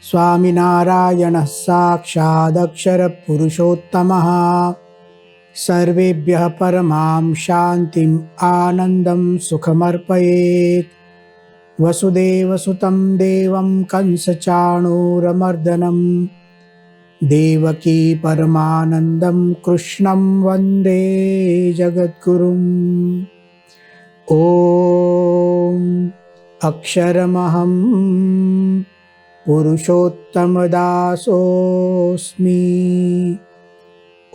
स्वामिनारायणः साक्षादक्षरपुरुषोत्तमः सर्वेभ्यः परमां शान्तिम् आनन्दं सुखमर्पयेत्। वसुदेवसुतं देवं कंसचाणूरमर्दनं देवकी परमानन्दं कृष्णं वन्दे जगद्गुरुम्। ॐ अक्षरमहं पुरुषोत्तमदासोऽस्मि। ॐ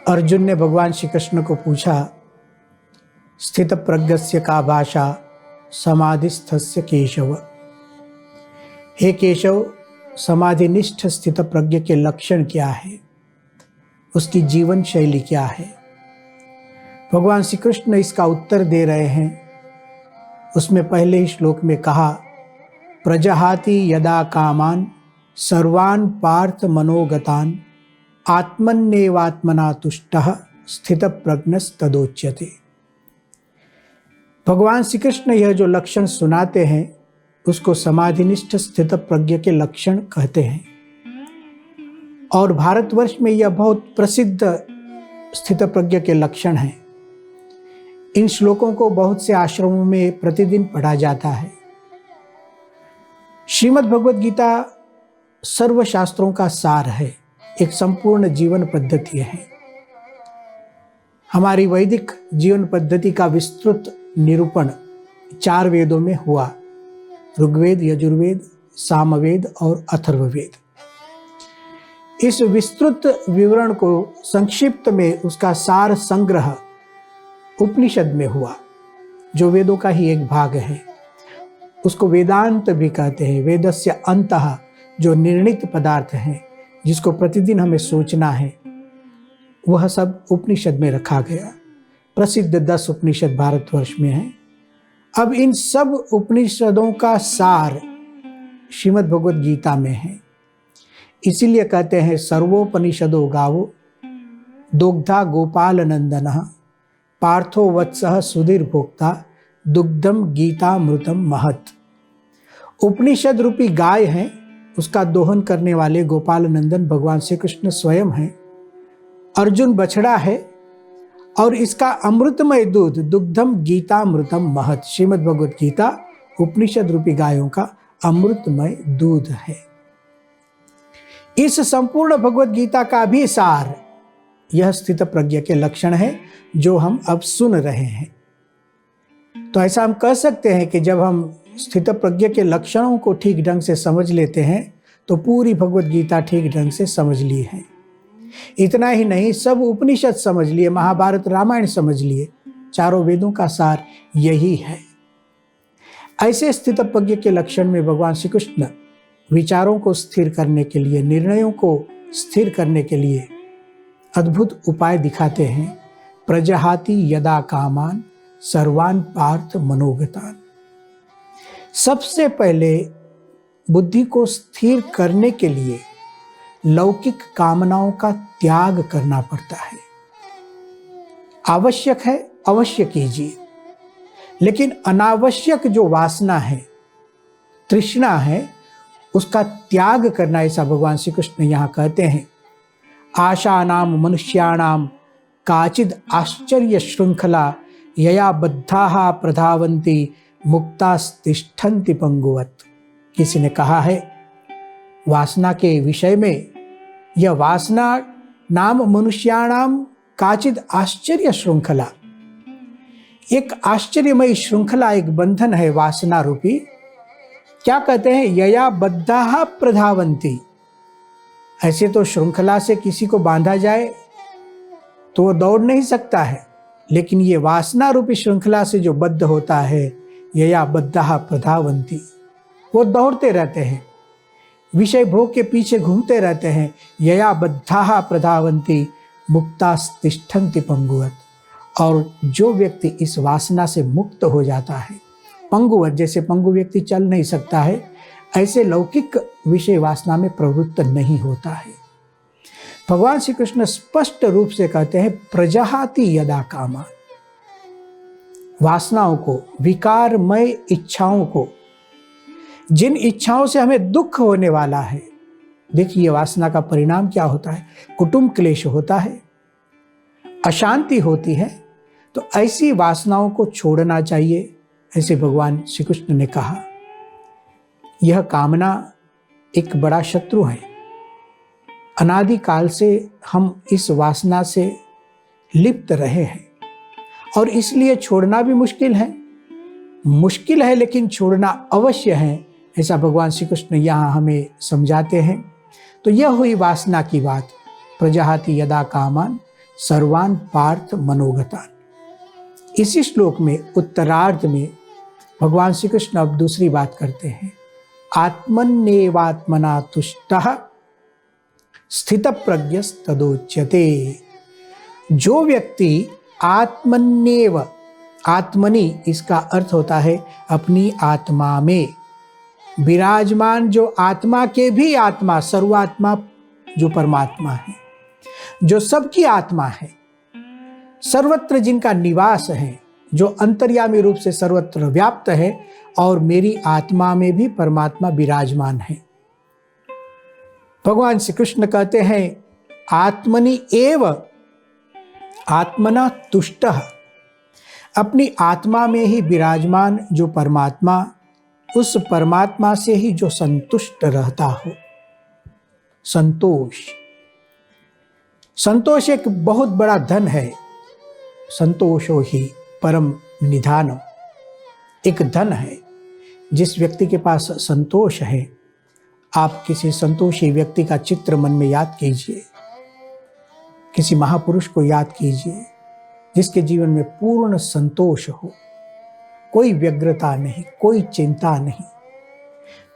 अर्जुन ने भगवान श्री कृष्ण को पूछा, स्थित प्रज्ञस्य का भाषा समाधिस्थस्य केशव। हे केशव, समाधिनिष्ठ स्थित प्रज्ञ के लक्षण क्या है, उसकी जीवन शैली क्या है? भगवान श्री कृष्ण इसका उत्तर दे रहे हैं। उसमें पहले ही श्लोक में कहा, प्रजहाति यदा कामान सर्वान् पार्थ मनोगतान आत्मन्येवात्मना तुष्टः स्थित प्रज्ञस्तदोच्यते। भगवान श्री कृष्ण यह जो लक्षण सुनाते हैं उसको समाधिनिष्ठ स्थित प्रज्ञ के लक्षण कहते हैं। और भारतवर्ष में यह बहुत प्रसिद्ध स्थित प्रज्ञ के लक्षण हैं। इन श्लोकों को बहुत से आश्रमों में प्रतिदिन पढ़ा जाता है। श्रीमद् भगवद गीता सर्व शास्त्रों का सार है, एक संपूर्ण जीवन पद्धति है। हमारी वैदिक जीवन पद्धति का विस्तृत निरूपण 4 वेदों में हुआ, ऋग्वेद, यजुर्वेद, सामवेद और अथर्ववेद। इस विस्तृत विवरण को संक्षिप्त में उसका सार संग्रह उपनिषद में हुआ, जो वेदों का ही एक भाग है। उसको वेदांत भी कहते हैं। वेदस्य अंतः, जो निर्णित पदार्थ है जिसको प्रतिदिन हमें सोचना है, वह सब उपनिषद में रखा गया। प्रसिद्ध 10 उपनिषद भारतवर्ष में हैं। अब इन सब उपनिषदों का सार श्रीमद् भगवद गीता में है। इसीलिए कहते हैं, सर्वोपनिषदो गावो दुग्धा गोपाल नंदनः पार्थो वत्सः सुधीर भोक्ता दुग्धम गीतामृतम महत्। उपनिषद रूपी गाय है, उसका दोहन करने वाले गोपाल नंदन भगवान श्री कृष्ण स्वयं हैं। अर्जुन बछड़ा है और इसका अमृतमय दूध दुग्धम गीतामृतम महत्। श्रीमद् भगवद गीता उपनिषद रूपी गायों का अमृतमय दूध है। इस संपूर्ण भगवद गीता का भी सार यह स्थित प्रज्ञ के लक्षण है जो हम अब सुन रहे हैं। तो ऐसा हम कह सकते हैं कि जब हम स्थित प्रज्ञ के लक्षणों को ठीक ढंग से समझ लेते हैं तो पूरी भगवद गीता ठीक ढंग से समझ ली है। इतना ही नहीं, सब उपनिषद समझ लिए, महाभारत रामायण समझ लिए। 4 वेदों का सार यही है। ऐसे स्थित प्रज्ञ के लक्षण में भगवान श्री कृष्ण विचारों को स्थिर करने के लिए, निर्णयों को स्थिर करने के लिए अद्भुत उपाय दिखाते हैं। प्रजहाति यदा कामान सर्वान् पार्थ मनोगतान। सबसे पहले बुद्धि को स्थिर करने के लिए लौकिक कामनाओं का त्याग करना पड़ता है। आवश्यक है, अवश्य कीजिए, लेकिन अनावश्यक जो वासना है, तृष्णा है, उसका त्याग करना, ऐसा भगवान श्री कृष्ण यहाँ कहते हैं। आशानाम मनुष्याणाम काचिद आश्चर्य श्रृंखला यया बद्धाः प्रधावन्ति मुक्तास्तिष्ठन्ति पंगुवत्। किसी ने कहा है वासना के विषय में, यह वासना नाम मनुष्याणाम काचिद आश्चर्य श्रृंखला, एक आश्चर्यमयी श्रृंखला, एक बंधन है वासना रूपी। क्या कहते हैं? यया बद्धाः प्रधावन्ति। ऐसे तो श्रृंखला से किसी को बांधा जाए तो वो दौड़ नहीं सकता है, लेकिन ये वासना रूपी श्रृंखला से जो बद्ध होता है, यया बद्धाः प्रधावन्ति, वो दौड़ते रहते हैं, विषय भोग के पीछे घूमते रहते हैं। यया बद्धाः प्रधावन्ति मुक्तास्तिष्ठन्ति पंगुवत्। और जो व्यक्ति इस वासना से मुक्त हो जाता है, पंगुवत्, जैसे पंगु व्यक्ति चल नहीं सकता है, ऐसे लौकिक विषय वासना में प्रवृत्त नहीं होता है। भगवान श्री कृष्ण स्पष्ट रूप से कहते हैं, प्रजहाति यदा कामान। वासनाओं को, विकारमय इच्छाओं को, जिन इच्छाओं से हमें दुख होने वाला है। देखिए वासना का परिणाम क्या होता है, कुटुंब क्लेश होता है, अशांति होती है। तो ऐसी वासनाओं को छोड़ना चाहिए, ऐसे भगवान श्री कृष्ण ने कहा। यह कामना एक बड़ा शत्रु है। अनादि काल से हम इस वासना से लिप्त रहे हैं और इसलिए छोड़ना भी मुश्किल है, लेकिन छोड़ना अवश्य है, ऐसा भगवान श्री कृष्ण यहाँ हमें समझाते हैं। तो यह हुई वासना की बात। प्रजाहाति यदा कामान सर्वान पार्थ मनोगतान। इसी श्लोक में उत्तरार्ध में भगवान श्री कृष्ण अब दूसरी बात करते हैं। आत्मन्येवात्मना तुष्टः स्थितप्रज्ञस्तदोच्यते। जो व्यक्ति आत्मन्येव, आत्मनि इसका अर्थ होता है अपनी आत्मा में विराजमान, जो आत्मा के भी आत्मा, सर्वात्मा जो परमात्मा है, जो सबकी आत्मा है, सर्वत्र जिनका निवास है, जो अंतर्यामी रूप से सर्वत्र व्याप्त है, और मेरी आत्मा में भी परमात्मा विराजमान है। भगवान श्री कृष्ण कहते हैं आत्मनि एव आत्मना तुष्टः। अपनी आत्मा में ही विराजमान जो परमात्मा, उस परमात्मा से ही जो संतुष्ट रहता हो। संतोष एक बहुत बड़ा धन है। संतोषो ही परम निधानम, एक धन है। जिस व्यक्ति के पास संतोष है, आप किसी संतोषी व्यक्ति का चित्र मन में याद कीजिए, किसी महापुरुष को याद कीजिए जिसके जीवन में पूर्ण संतोष हो, कोई व्यग्रता नहीं, कोई चिंता नहीं।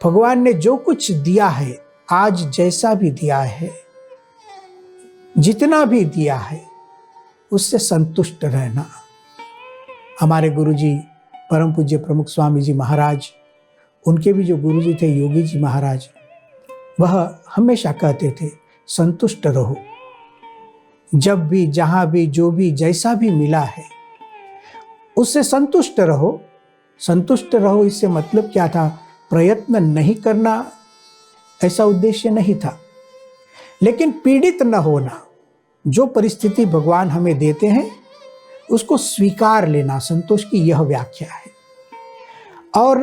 भगवान ने जो कुछ दिया है, आज जैसा भी दिया है, जितना भी दिया है, उससे संतुष्ट रहना। हमारे गुरुजी परम पूज्य प्रमुख स्वामी जी महाराज, उनके भी जो गुरुजी थे योगी जी महाराज, वह हमेशा कहते थे संतुष्ट रहो। जब भी, जहां भी, जो भी, जैसा भी मिला है, उससे संतुष्ट रहो। संतुष्ट रहो इससे मतलब क्या था? प्रयत्न नहीं करना, ऐसा उद्देश्य नहीं था, लेकिन पीड़ित न होना। जो परिस्थिति भगवान हमें देते हैं उसको स्वीकार लेना, संतोष की यह व्याख्या है। और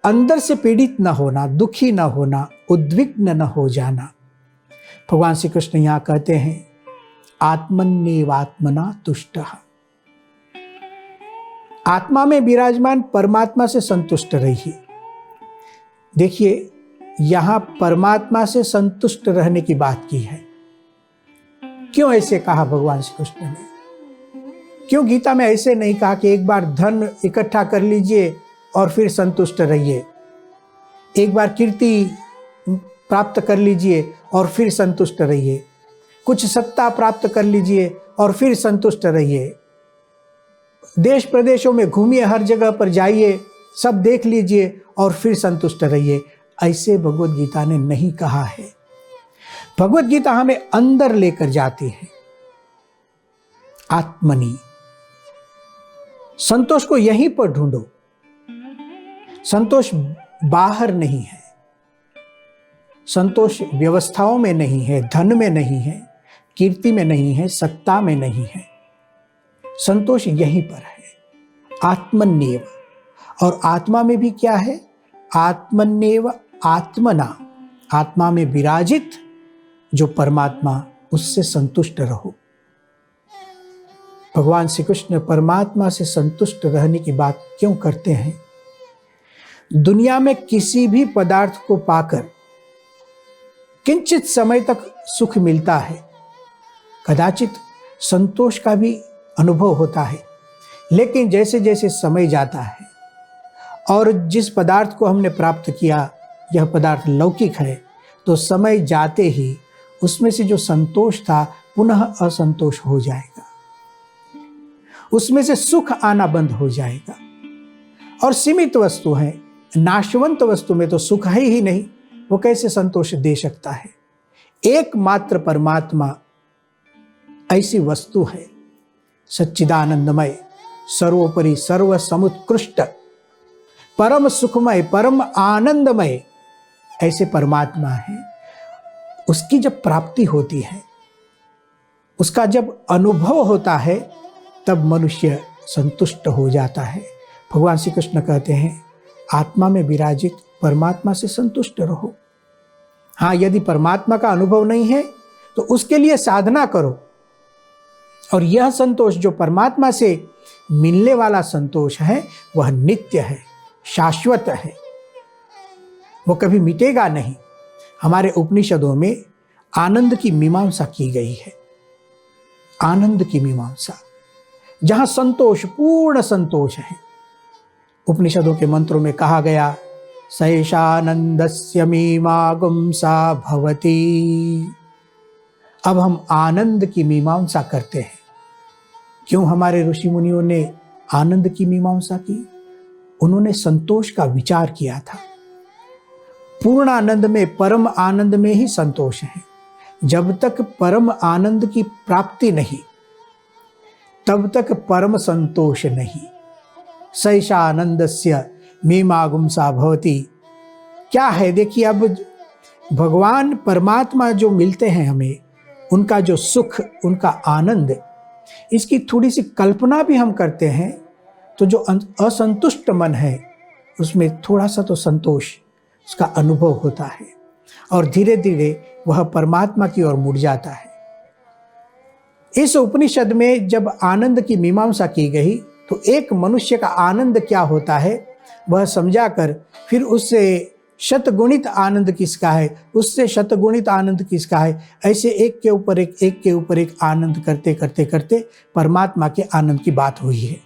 अंदर से पीड़ित न होना, दुखी न होना, उद्विग्न न हो जाना। भगवान श्री कृष्ण यहाँ कहते हैं आत्मन्येवात्मना तुष्टः। आत्मा में विराजमान परमात्मा से संतुष्ट रहिए। देखिए यहां परमात्मा से संतुष्ट रहने की बात की है। क्यों ऐसे कहा भगवान श्री कृष्ण ने? क्यों गीता में ऐसे नहीं कहा कि एक बार धन इकट्ठा कर लीजिए और फिर संतुष्ट रहिए, एक बार कीर्ति प्राप्त कर लीजिए और फिर संतुष्ट रहिए, कुछ सत्ता प्राप्त कर लीजिए और फिर संतुष्ट रहिए, देश प्रदेशों में घूमिए, हर जगह पर जाइए, सब देख लीजिए और फिर संतुष्ट रहिए। ऐसे भगवत गीता ने नहीं कहा है। भगवत गीता हमें अंदर लेकर जाती है। आत्मनि, संतोष को यहीं पर ढूंढो। संतोष बाहर नहीं है, संतोष व्यवस्थाओं में नहीं है, धन में नहीं है, कीर्ति में नहीं है, सत्ता में नहीं है। संतोष यहीं पर है, आत्मन्येव। और आत्मा में भी क्या है? आत्मन्येव आत्मना, आत्मा में विराजित जो परमात्मा, उससे संतुष्ट रहो। भगवान श्री कृष्ण परमात्मा से संतुष्ट रहने की बात क्यों करते हैं? दुनिया में किसी भी पदार्थ को पाकर किंचित समय तक सुख मिलता है, कदाचित संतोष का भी अनुभव होता है, लेकिन जैसे जैसे समय जाता है और जिस पदार्थ को हमने प्राप्त किया, यह पदार्थ लौकिक है, तो समय जाते ही उसमें से जो संतोष था पुनः असंतोष हो जाएगा, उसमें से सुख आना बंद हो जाएगा। और सीमित वस्तु है, नाशवंत वस्तु में तो सुख है ही नहीं, वो कैसे संतोष दे सकता है? एकमात्र परमात्मा ऐसी वस्तु है, सच्चिदानंदमय, सर्वोपरि सर्व समुत्कृष्ट, परम सुखमय, परम आनंदमय ऐसे परमात्मा है। उसकी जब प्राप्ति होती है, उसका जब अनुभव होता है, तब मनुष्य संतुष्ट हो जाता है। भगवान श्री कृष्ण कहते हैं, आत्मा में विराजित परमात्मा से संतुष्ट रहो। हाँ, यदि परमात्मा का अनुभव नहीं है तो उसके लिए साधना करो। और यह संतोष जो परमात्मा से मिलने वाला संतोष है, वह नित्य है, शाश्वत है, वो कभी मिटेगा नहीं। हमारे उपनिषदों में आनंद की मीमांसा की गई है। आनंद की मीमांसा, जहां संतोष, पूर्ण संतोष है। उपनिषदों के मंत्रों में कहा गया, सैषानंदस्य मीमांसा भवति। अब हम आनंद की मीमांसा करते हैं। क्यों हमारे ऋषि मुनियों ने आनंद की मीमांसा की? उन्होंने संतोष का विचार किया था। पूर्ण आनंद में, परम आनंद में ही संतोष है। जब तक परम आनंद की प्राप्ति नहीं, तब तक परम संतोष नहीं। सैषा आनंदस्य मीमांसा भवति। क्या है? देखिए, अब भगवान परमात्मा जो मिलते हैं हमें, उनका जो सुख, उनका आनंद, इसकी थोड़ी सी कल्पना भी हम करते हैं तो जो असंतुष्ट मन है, उसमें थोड़ा सा तो संतोष, उसका अनुभव होता है, और धीरे धीरे वह परमात्मा की ओर मुड़ जाता है। इस उपनिषद में जब आनंद की मीमांसा की गई, तो एक मनुष्य का आनंद क्या होता है वह समझाकर फिर उससे शतगुणित आनंद किसका है, उससे शतगुणित आनंद किसका है, ऐसे एक के ऊपर एक, एक के ऊपर एक आनंद करते करते करते परमात्मा के आनंद की बात हुई है।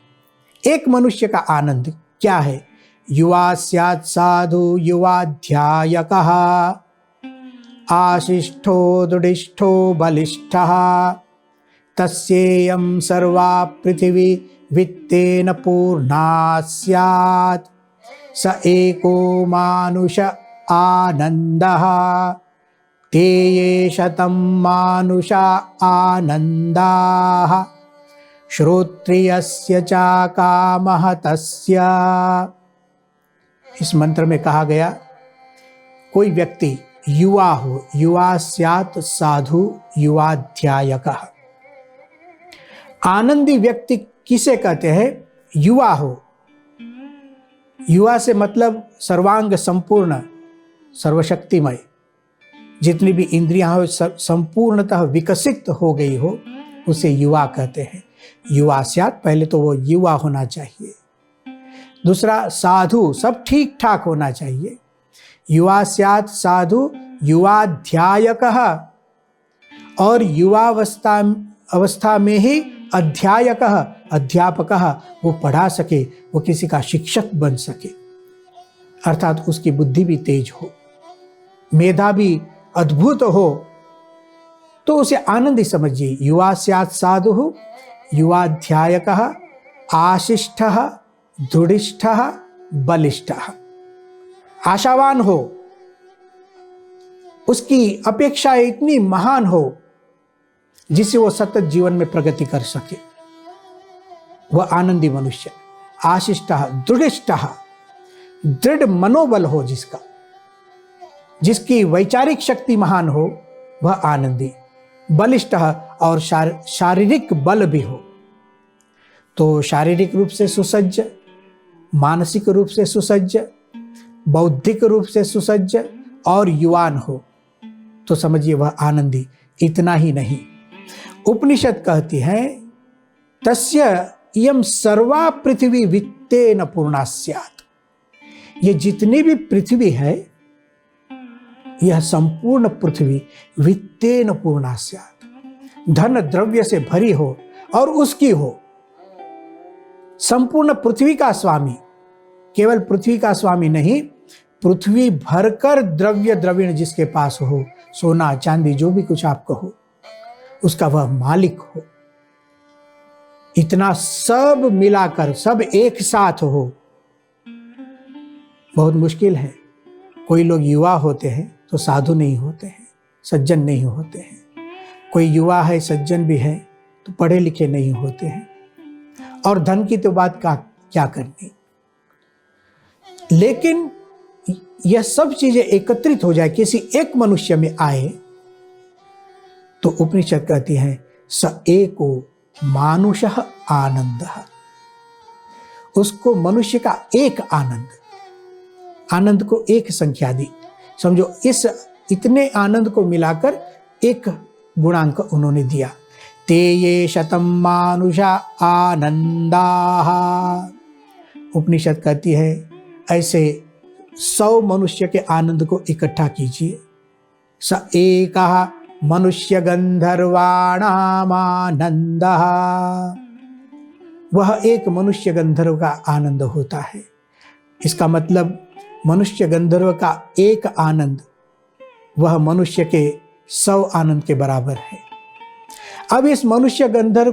एक मनुष्य का आनंद क्या है? युवा स्यात् साधु युवाध्यायकः, आशिष्ठो दुडिष्ठो बलिष्ठः, तस्येयं सर्वा पृथिवी वित्तेन पूर्णा स्यात्, स एको मानुष आनन्दः, ते ये शतं मानुषा आनन्दाः, श्रोत्रियस्य च कामः तस्य। इस मंत्र में कहा गया, कोई व्यक्ति युवा हो, युवा स्यात् साधु युवाध्यायकः। आनंदी व्यक्ति किसे कहते हैं? युवा हो। युवा से मतलब सर्वांग संपूर्ण, सर्वशक्तिमय, जितनी भी इंद्रियां हो संपूर्णतः विकसित हो गई हो, उसे युवा कहते हैं। युवा स्यात्, पहले तो वो युवा होना चाहिए। दूसरा, साधु, सब ठीक ठाक होना चाहिए। युवा स्यात् साधु युवाध्यायकः, और युवावस्था में ही अध्यायकः, अध्यापकः, वो पढ़ा सके, वो किसी का शिक्षक बन सके, अर्थात उसकी बुद्धि भी तेज हो, मेधा भी अद्भुत हो, तो उसे आनंदी समझिए। युवा स्यात् साधु युवाध्यायकः, आशिष्ठः दृढ़िष्ठः बलिष्ठः। आशावान हो, उसकी अपेक्षा इतनी महान हो जिससे वो सतत जीवन में प्रगति कर सके, वह आनंदी मनुष्य। आशिष्टः दृढ़िष्ठः, दृढ़ मनोबल हो जिसका, जिसकी वैचारिक शक्ति महान हो, वह आनंदी। बलिष्ठः, और शारीरिक बल भी हो। तो शारीरिक रूप से सुसज्ज, मानसिक रूप से सुसज्ज, बौद्धिक रूप से सुसज्ज और युवान हो, तो समझिए वह आनंदी। इतना ही नहीं, उपनिषद कहती है, तस्य इयं सर्वा पृथ्वी वित्तेन पूर्णा स्यात्। ये जितनी भी पृथ्वी है, यह संपूर्ण पृथ्वी वित्तेन पूर्णा स्यात्, धन द्रव्य से भरी हो और उसकी हो। संपूर्ण पृथ्वी का स्वामी, केवल पृथ्वी का स्वामी नहीं, पृथ्वी भरकर द्रव्य द्रविण जिसके पास हो, सोना चांदी जो भी कुछ आप कहो, उसका वह मालिक हो। इतना सब मिलाकर, सब एक साथ हो, बहुत मुश्किल है। कोई लोग युवा होते हैं तो साधु नहीं होते हैं, सज्जन नहीं होते हैं। कोई युवा है, सज्जन भी है, तो पढ़े लिखे नहीं होते हैं। और धन की तो बात क्या करनी। लेकिन यह सब चीजें एकत्रित हो जाए, किसी एक मनुष्य में आए, तो उपनिषद कहती है स एको मानुषः आनंदः। उसको मनुष्य का एक आनंद, आनंद को एक संख्या दी। समझो इस इतने आनंद को मिलाकर एक गुणांक उन्होंने दिया। ते ये शतम मानुषा आनंदाः। उपनिषद कहती है ऐसे 100 मनुष्य के आनंद को इकट्ठा कीजिए। स एकः मनुष्य गंधर्वाणाम आनंदः। वह एक मनुष्य गंधर्व का आनंद होता है। इसका मतलब मनुष्य गंधर्व का एक आनंद वह मनुष्य के 100 आनंद के बराबर है। अब इस मनुष्य गंधर्व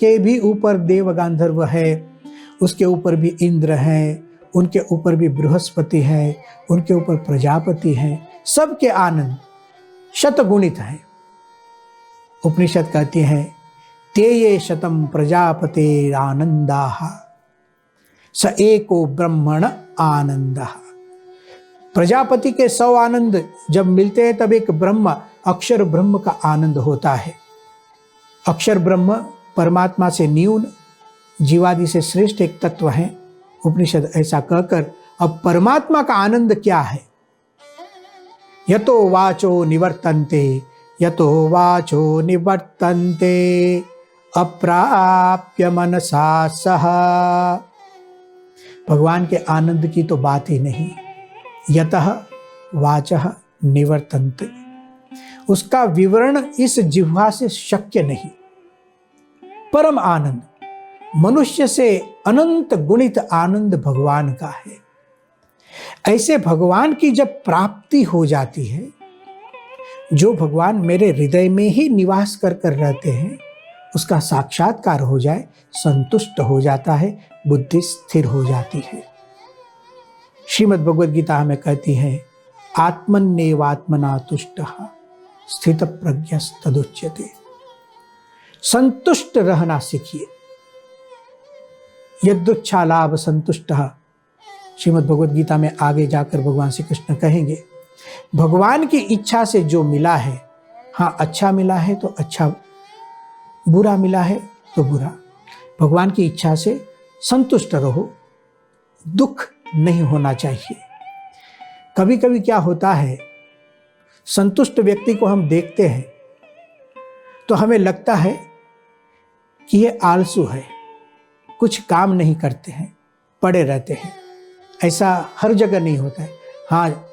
के भी ऊपर देव गांधर्व है, उसके ऊपर भी इंद्र है, उनके ऊपर भी बृहस्पति है, उनके ऊपर प्रजापति है, सबके आनंद शतगुणित है। उपनिषद कहती है ते ये शतम प्रजापतेरानंदाः स एको ब्रह्मण आनंदः। प्रजापति के 100 आनंद जब मिलते हैं तब एक ब्रह्म, अक्षर ब्रह्म का आनंद होता है। अक्षर ब्रह्म परमात्मा से न्यून, जीवादि से श्रेष्ठ एक तत्व है। उपनिषद ऐसा कहकर अब परमात्मा का आनंद क्या है? यतो वाचो निवर्तन्ते, यतो वाचो निवर्तन्ते अप्राप्य मनसा सह। भगवान के आनंद की तो बात ही नहीं। यतः वाचः निवर्तन्ते, उसका विवरण इस जिह्वा से शक्य नहीं। परम आनंद, मनुष्य से अनंत गुणित आनंद भगवान का है। ऐसे भगवान की जब प्राप्ति हो जाती है, जो भगवान मेरे हृदय में ही निवास कर रहते हैं, उसका साक्षात्कार हो जाए, संतुष्ट हो जाता है, बुद्धि स्थिर हो जाती है। श्रीमद् भगवद गीता हमें कहती है आत्मन्येवात्मना तुष्टः स्थित प्रज्ञस्तदुच्यते। संतुष्ट रहना सीखिए। यदुच्छा लाभ संतुष्टः, श्रीमद् भगवद गीता में आगे जाकर भगवान श्री कृष्ण कहेंगे भगवान की इच्छा से जो मिला है, हाँ अच्छा मिला है तो अच्छा, बुरा मिला है तो बुरा, भगवान की इच्छा से संतुष्ट रहो, दुख नहीं होना चाहिए। कभी कभी क्या होता है, संतुष्ट व्यक्ति को हम देखते हैं तो हमें लगता है कि ये आलसू है, कुछ काम नहीं करते हैं, पड़े रहते हैं। ऐसा हर जगह नहीं होता है। हाँ,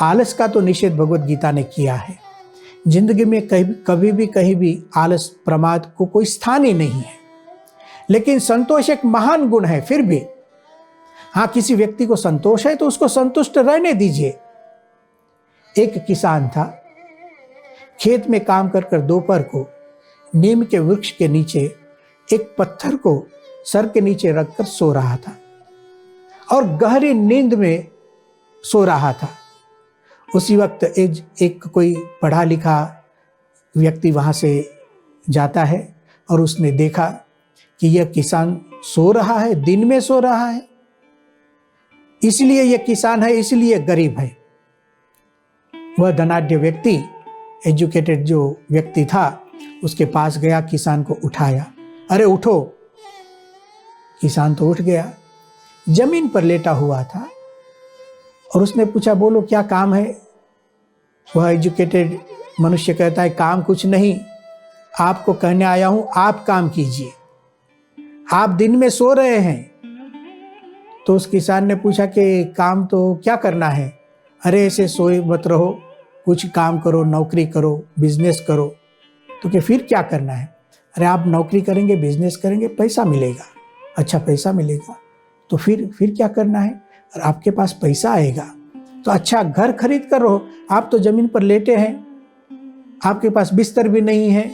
आलस का तो निषेध भगवद गीता ने किया है। जिंदगी में कभी भी कहीं भी आलस प्रमाद को कोई स्थान ही नहीं है। लेकिन संतोष एक महान गुण है। फिर भी हाँ, किसी व्यक्ति को संतोष है तो उसको संतुष्ट रहने दीजिए। एक किसान था, खेत में काम कर दोपहर को नीम के वृक्ष के नीचे एक पत्थर को सर के नीचे रखकर सो रहा था और गहरी नींद में सो रहा था। उसी वक्त एक कोई पढ़ा लिखा व्यक्ति वहां से जाता है और उसने देखा कि यह किसान सो रहा है, दिन में सो रहा है, इसलिए यह किसान है, इसलिए गरीब है। वह धनाढ्य व्यक्ति, एजुकेटेड जो व्यक्ति था, उसके पास गया, किसान को उठाया। अरे उठो। किसान तो उठ गया, जमीन पर लेटा हुआ था और उसने पूछा बोलो क्या काम है? वह एजुकेटेड मनुष्य कहता है काम कुछ नहीं, आपको कहने आया हूं आप काम कीजिए, आप दिन में सो रहे हैं। तो उस किसान ने पूछा कि काम तो क्या करना है? अरे ऐसे सोए मत रहो, कुछ काम करो, नौकरी करो, बिजनेस करो। तो कि फिर क्या करना है? अरे आप नौकरी करेंगे, बिजनेस करेंगे, पैसा मिलेगा, अच्छा पैसा मिलेगा, तो फिर क्या करना है? और आपके पास पैसा आएगा तो अच्छा घर खरीद कर रहो। आप तो जमीन पर लेटे हैं, आपके पास बिस्तर भी नहीं है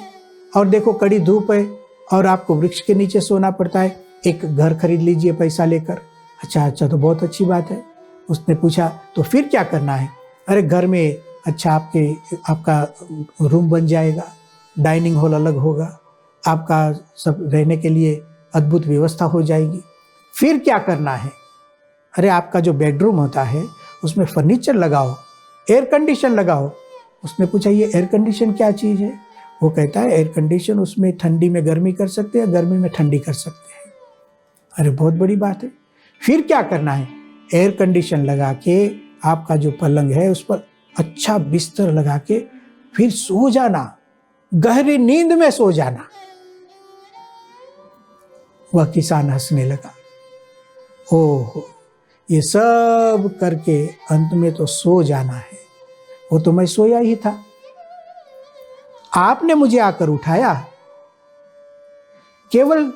और देखो कड़ी धूप है और आपको वृक्ष के नीचे सोना पड़ता है, एक घर खरीद लीजिए पैसा लेकर। अच्छा तो बहुत अच्छी बात है। उसने पूछा तो फिर क्या करना है? अरे घर में अच्छा आपका रूम बन जाएगा, डाइनिंग हॉल अलग होगा, आपका सब रहने के लिए अद्भुत व्यवस्था हो जाएगी। फिर क्या करना है? अरे आपका जो बेडरूम होता है उसमें फर्नीचर लगाओ, एयर कंडीशन लगाओ। उसने पूछा ये एयर कंडीशन क्या चीज़ है? वो कहता है एयर कंडीशन, उसमें ठंडी में गर्मी कर सकते हैं, गर्मी में ठंडी कर सकते हैं। अरे बहुत बड़ी बात है। फिर क्या करना है? एयर कंडीशन लगा के आपका जो पलंग है उस पर अच्छा बिस्तर लगा के फिर सो जाना, गहरी नींद में सो जाना। वह किसान हंसने लगा। ओहो, ये सब करके अंत में तो सो जाना है। वो तो मैं सोया ही था, आपने मुझे आकर उठाया। केवल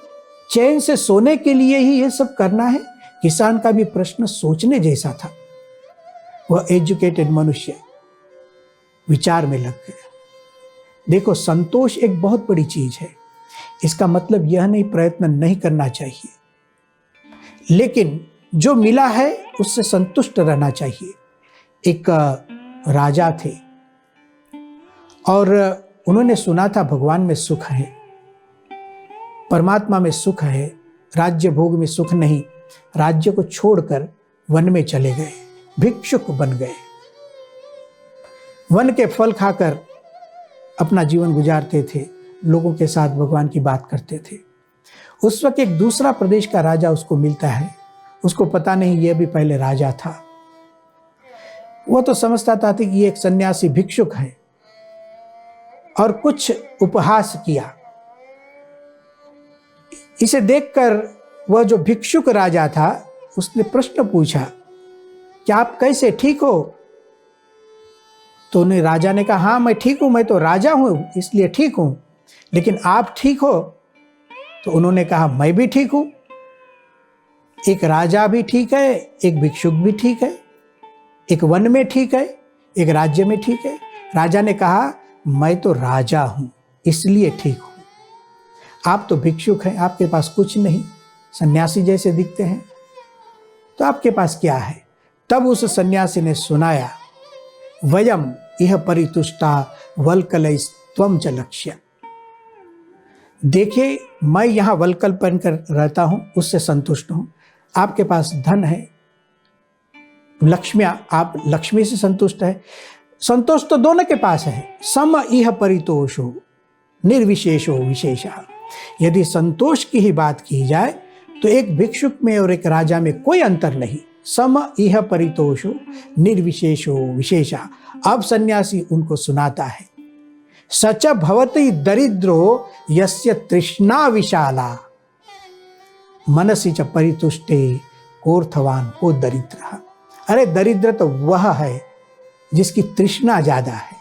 चैन से सोने के लिए ही ये सब करना है? किसान का भी प्रश्न सोचने जैसा था। वह एजुकेटेड मनुष्य विचार में लग गया। देखो, संतोष एक बहुत बड़ी चीज है। इसका मतलब यह नहीं प्रयत्न नहीं करना चाहिए, लेकिन जो मिला है उससे संतुष्ट रहना चाहिए। एक राजा थे और उन्होंने सुना था भगवान में सुख है, परमात्मा में सुख है, राज्य भोग में सुख नहीं। राज्य को छोड़कर वन में चले गए, भिक्षुक बन गए। वन के फल खाकर अपना जीवन गुजारते थे, लोगों के साथ भगवान की बात करते थे। उस वक्त एक दूसरा प्रदेश का राजा उसको मिलता है। उसको पता नहीं यह भी पहले राजा था। वो तो समझता था कि ये एक सन्यासी भिक्षुक है और कुछ उपहास किया। इसे देखकर वह जो भिक्षुक राजा था उसने प्रश्न पूछा, क्या आप कैसे, ठीक हो? तो उन्हें राजा ने कहा, हाँ मैं ठीक हूं, मैं तो राजा हूं इसलिए ठीक हूं, लेकिन आप ठीक हो? तो उन्होंने कहा, मैं भी ठीक हूं। एक राजा भी ठीक है, एक भिक्षुक भी ठीक है, एक वन में ठीक है, एक राज्य में ठीक है। राजा ने कहा, मैं तो राजा हूं इसलिए ठीक हूं, आप तो भिक्षुक हैं, आपके पास कुछ नहीं, सन्यासी जैसे दिखते हैं, तो आपके पास क्या है? तब उस सन्यासी ने सुनाया, वयम इह परितुष्टा वल्कलैस्त्वं च लक्ष्य। देखिए, मैं यहाँ वल्कल बनकर रहता हूँ, उससे संतुष्ट हूँ। आपके पास धन है, लक्ष्मियाँ, आप लक्ष्मी से संतुष्ट है। संतोष तो दोनों के पास है। सम इह परितोषो निर्विशेषो विशेषः। यदि संतोष की ही बात की जाए तो एक भिक्षुक में और एक राजा में कोई अंतर नहीं। सम इह परितोषो निर्विशेषो विशेषः। अब सन्यासी उनको सुनाता है, सच भवति दरिद्रो यस्य तृष्णा विशाला मनसि च परितुष्टे कोर्थवान को दरिद्र। अरे दरिद्र तो वह है जिसकी तृष्णा ज्यादा है,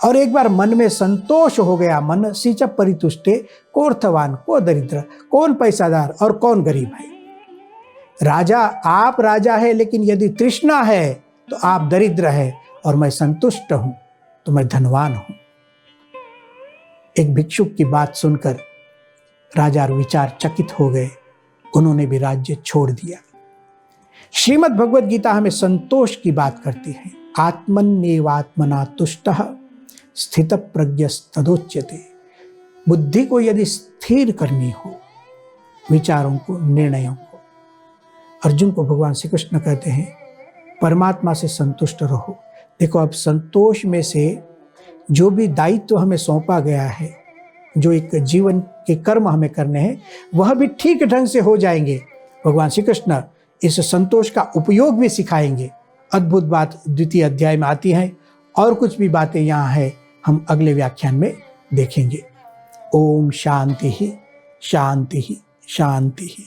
और एक बार मन में संतोष हो गया, मनसि च परितुष्टे कोर्थवान को दरिद्र। कौन पैसादार और कौन गरीब है? राजा, आप राजा है, लेकिन यदि तृष्णा है तो आप दरिद्र है, और मैं संतुष्ट हूं तो मैं धनवान हूं। एक भिक्षुक की बात सुनकर राजा विचार चकित हो गए, उन्होंने भी राज्य छोड़ दिया। श्रीमद् भगवद गीता हमें संतोष की बात करती है। आत्मन्येवात्मना तुष्टः स्थित प्रज्ञस्तदोच्यते। बुद्धि को यदि स्थिर करनी हो, विचारों को, निर्णयों को, अर्जुन को भगवान श्री कृष्ण कहते हैं परमात्मा से संतुष्ट रहो। देखो, अब संतोष में से जो भी दायित्व हमें सौंपा गया है, जो एक जीवन के कर्म हमें करने हैं, वह भी ठीक ढंग से हो जाएंगे। भगवान श्री कृष्ण इस संतोष का उपयोग भी सिखाएंगे। अद्भुत बात द्वितीय अध्याय में आती है, और कुछ भी बातें यहाँ है, हम अगले व्याख्यान में देखेंगे। ओम शांति ही शांति ही शांति ही।